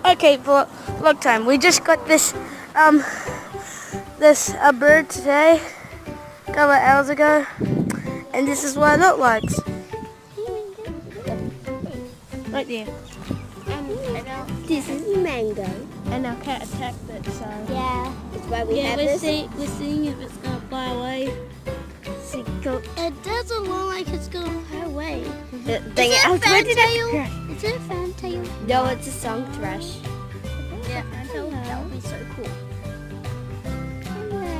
Okay, vlog time. We just got this bird today, a couple of hours ago, and this is what it looked like. Right there. This is mango. And our cat attacked it, so Yeah, that's why we have this. we're seeing if it's gonna fly away. It doesn't look like it's gonna fly away. Dang it! I was ready to. Is it a fantail? No, it's a song thrush. Yeah, that would be so cool.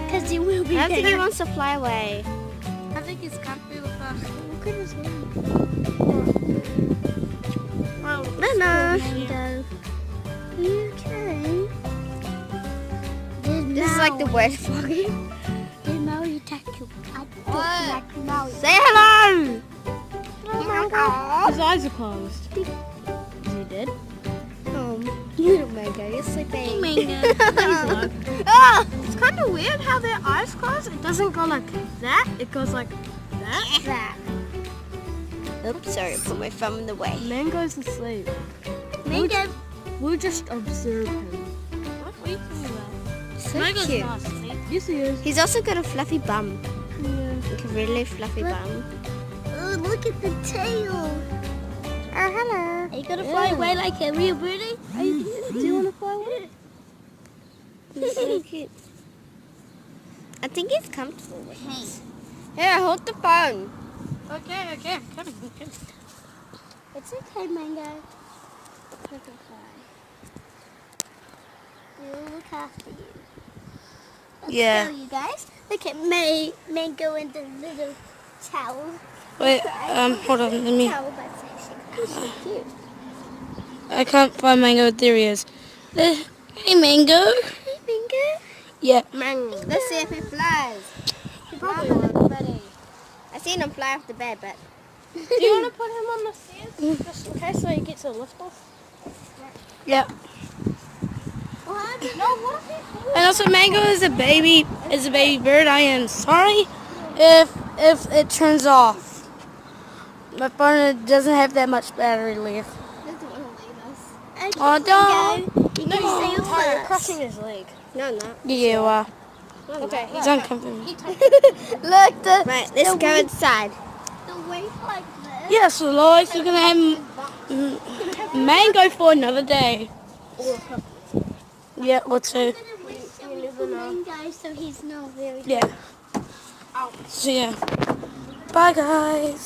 Because it will be I don't think he bigger. wants to fly away. I think it's comfy with us. Look at his wings. No. Mango. You can. This is like the worst vlogging. Did Maui attack you? I don't like Maui. Say hello! His eyes are closed. Is he dead? Little mango, you're sleeping. Mango. Oh! It's kind of weird how their eyes close. It doesn't go like that. It goes like that. That. Oops, sorry, I put my thumb in the way. Mango's asleep. Mango. We'll just observe him. What are you talking about? So Mango's cute. not asleep. Yes, he is. He's also got a fluffy bum. Yeah. Like a really fluffy Look. bum. Oh, look at the tail. Oh, hello. Are you gonna fly away like a real birdie? Do you want to fly away? He's so cute. I think he's comfortable with us. Here, hold the phone. Okay, I'm coming. It's okay, Mango. Look at fly. We'll look after you. Let's Yeah. go, you guys. Look at Mango in the little towel. Wait, hold on. Let me. Towel by section. He's so cute. I can't find Mango. There he is. Hey, Mango. Hey, Mango. Yeah. Let's see if he flies. He probably won't. I seen him fly off the bed, but Do you want to put him on the stairs just in case so he gets a lift off? Yeah. What? No, what if he? And also, Mango is a baby bird. I am sorry if it turns off. My phone doesn't have that much battery left. Doesn't want to leave us. Oh, don't. You can stay You're first. crushing his leg. no, I'm not. Yeah, well, Okay. he's uncomfortable. Look, Right, let's go inside. the wave like this. Yeah, so Lois, we're gonna have Mango for another day. Yeah, or two. Mango, so he's not very Yeah. So yeah. Bye, guys.